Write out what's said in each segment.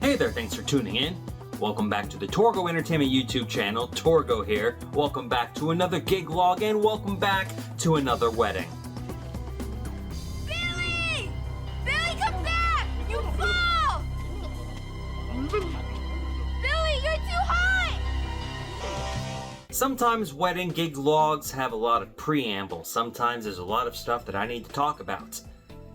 Hey there, thanks for tuning in. Welcome back to the Torgo Entertainment YouTube channel. Torgo here. Welcome back to another gig log and welcome back to another wedding. Billy! Billy, come back! You fall! Billy, you're too high! Sometimes wedding gig logs have a lot of preamble. Sometimes there's a lot of stuff that I need to talk about.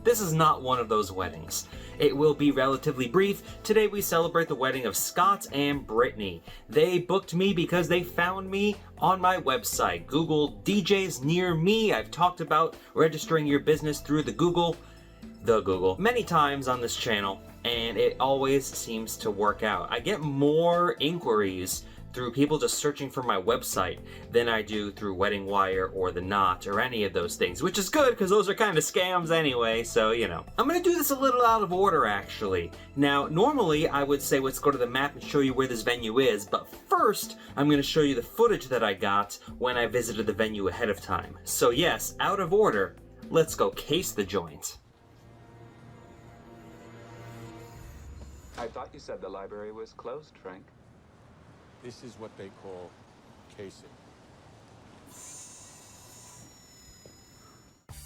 This is not one of those weddings. It will be relatively brief. Today we celebrate the wedding of Scott and Brittney. They booked me because they found me on my website. Google DJs near me. I've talked about registering your business through the Google many times on this channel, and it always seems to work out. I get more inquiries through people just searching for my website than I do through Wedding Wire or The Knot or any of those things, which is good because those are kind of scams anyway, so you know. I'm gonna do this a little out of order actually. Now, normally I would say let's go to the map and show you where this venue is, but first I'm gonna show you the footage that I got when I visited the venue ahead of time. So yes, out of order, let's go case the joint. I thought you said the library was closed, Frank. This is what they call casing.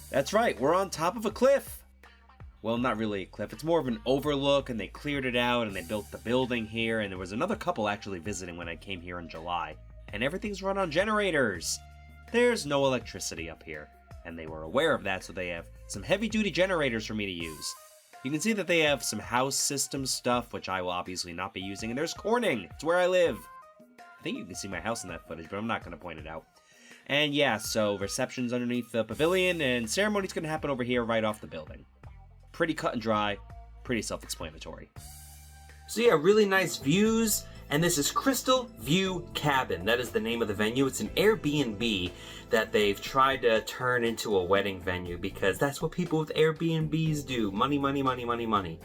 That's right, we're on top of a cliff. Well, not really a cliff, it's more of an overlook, and they cleared it out and they built the building here, and there was another couple actually visiting when I came here in July. And everything's run on generators. There's no electricity up here, and they were aware of that, so they have some heavy-duty generators for me to use. You can see that they have some house system stuff, which I will obviously not be using, and there's Corning, it's where I live. I think you can see my house in that footage, but I'm not going to point it out. And yeah, so reception's underneath the pavilion, and ceremony's going to happen over here right off the building. Pretty cut and dry, pretty self-explanatory. So yeah, really nice views, and this is Crystal View Cabin. That is the name of the venue. It's an Airbnb that they've tried to turn into a wedding venue because that's what people with Airbnbs do. Money, money, money, money, money.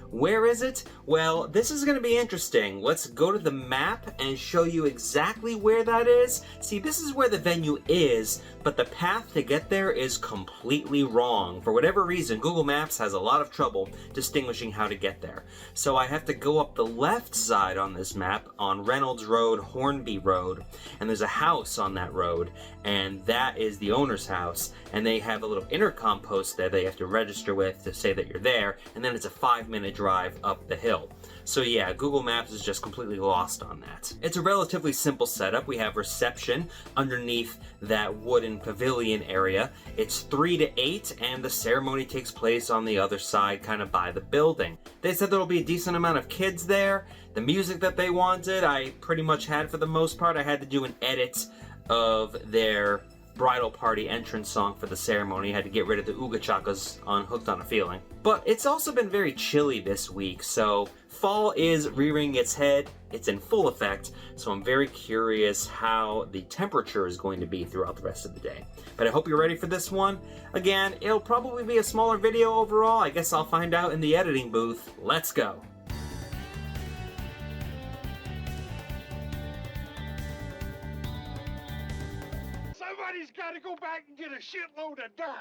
Where is it? Well, this is going to be interesting. Let's go to the map and show you exactly where that is. See, this is where the venue is, but the path to get there is completely wrong. For whatever reason, Google Maps has a lot of trouble distinguishing how to get there. So I have to go up the left side on this map on Reynolds Road, Hornby Road, and there's a house on that road, and that is the owner's house, and they have a little intercom post there that you have to register with to say that you're there, and then it's a 5-minute drive up the hill. So yeah, Google Maps is just completely lost on that. It's a relatively simple setup. We have reception underneath that wooden pavilion area. It's 3 to 8, and the ceremony takes place on the other side, kind of by the building. They said there'll be a decent amount of kids there. The music that they wanted, I pretty much had for the most part. I had to do an edit of their bridal party entrance song for the ceremony. I had to get rid of the Ooga Chakas on Hooked on a Feeling. But it's also been very chilly this week, so fall is rearing its head. It's in full effect, so I'm very curious how the temperature is going to be throughout the rest of the day. But I hope you're ready for this one. Again, it'll probably be a smaller video overall. I guess I'll find out in the editing booth. Let's go. Somebody's got to go back and get a shitload of dimes.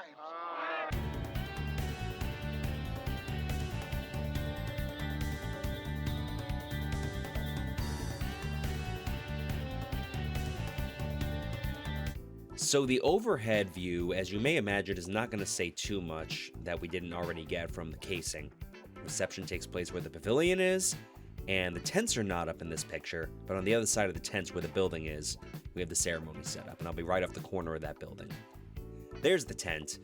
So the overhead view, as you may imagine, is not going to say too much that we didn't already get from the casing. Reception takes place where the pavilion is, and the tents are not up in this picture, but on the other side of the tents where the building is, we have the ceremony set up, and I'll be right off the corner of that building. There's the tent,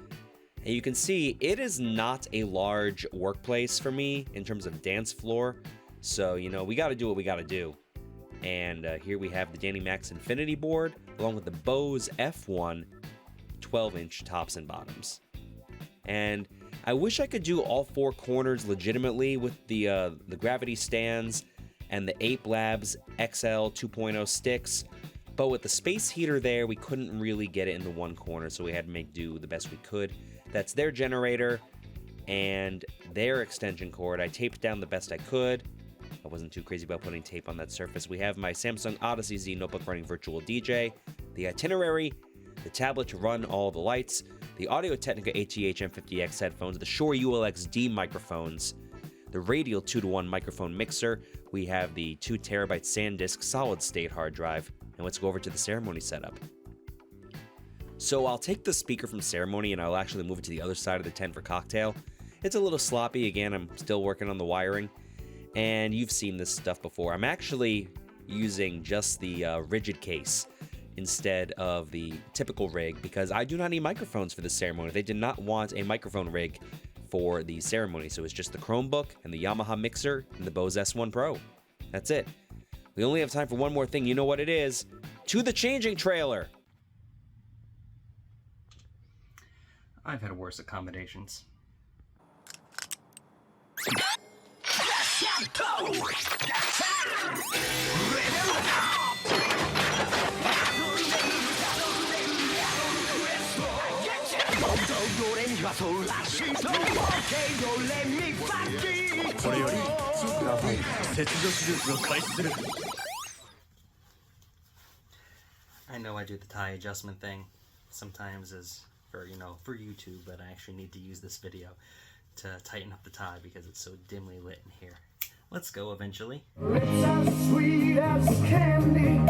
and you can see it is not a large workplace for me in terms of dance floor, so, you know, we got to do what we got to do. And here we have the Danny Max Infinity board, along with the Bose F1 12-inch tops and bottoms. And I wish I could do all 4 corners legitimately with the gravity stands and the Ape Labs XL 2.0 sticks, but with the space heater there, we couldn't really get it into one corner, so we had to make do the best we could. That's their generator. and their extension cord. I taped down the best I could. I wasn't too crazy about putting tape on that surface. We have my Samsung Odyssey Z notebook running Virtual DJ, the itinerary, the tablet to run all the lights, the Audio-Technica ATH M50X headphones, the Shure ULX-D microphones, the Radial 2-to-1 microphone mixer. We have the 2TB SanDisk solid-state hard drive. And let's go over to the ceremony setup. So I'll take the speaker from ceremony and I'll actually move it to the other side of the tent for cocktail. It's a little sloppy. Again, I'm still working on the wiring. And you've seen this stuff before. I'm actually using just the rigid case instead of the typical rig because I do not need microphones for this ceremony. They did not want a microphone rig for the ceremony, so it's just the Chromebook and the Yamaha mixer and the Bose S1 Pro. That's it. We only have time for one more thing. You know what it is? To the changing trailer. I've had worse accommodations. I know I do the tie adjustment thing sometimes as for for YouTube, but I actually need to use this video to tighten up the tie because it's so dimly lit in here. Let's go eventually. It's as sweet as candy.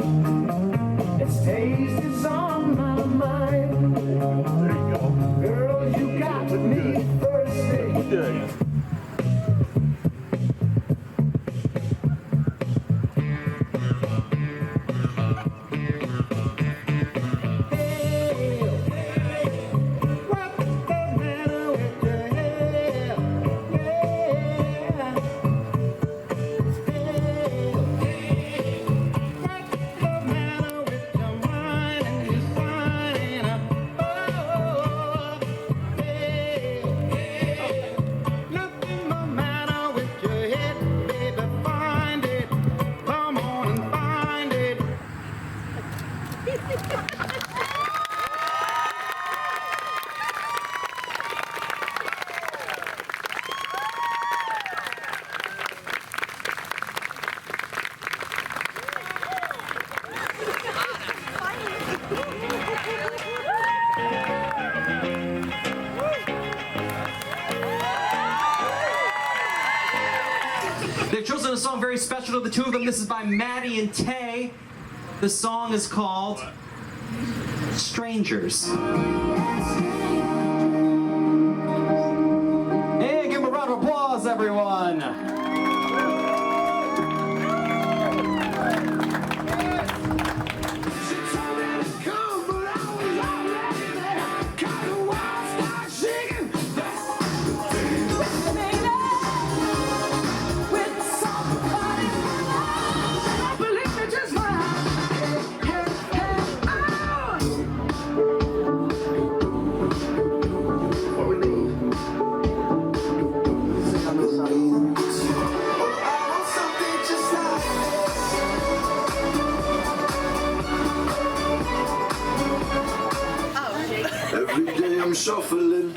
Its taste is on my mind. There you go. Girl, you got me thirsty. Yeah. They've chosen a song very special to the two of them. This is by Maddie and Tay. The song is called Strangers. Hey, give them a round of applause, everyone. Every day I'm shuffling.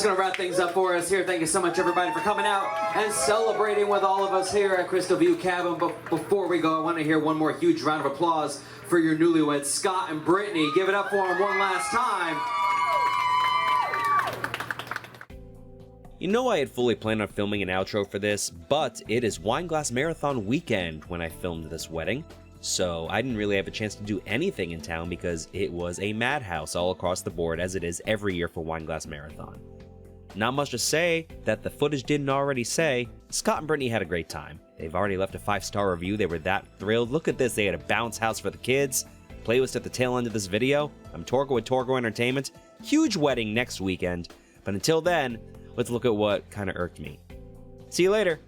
going to wrap things up for us here. Thank you so much, everybody, for coming out and celebrating with all of us here at Crystal View Cabin. But before we go, I want to hear one more huge round of applause for your newlyweds, Scott and Brittney. Give it up for them one last time. You know, I had fully planned on filming an outro for this, but it is Wine Glass Marathon weekend when I filmed this wedding, so I didn't really have a chance to do anything in town because it was a madhouse all across the board, as it is every year for Wine Glass Marathon. Not much to say that the footage didn't already say. Scott and Brittney had a great time. They've already left a 5-star review. They were that thrilled. Look at this, they had a bounce house for the kids. Playlist at the tail end of this video. I'm Torgo with Torgo Entertainment. Huge wedding next weekend, but until then, let's look at what kind of irked me. See you later.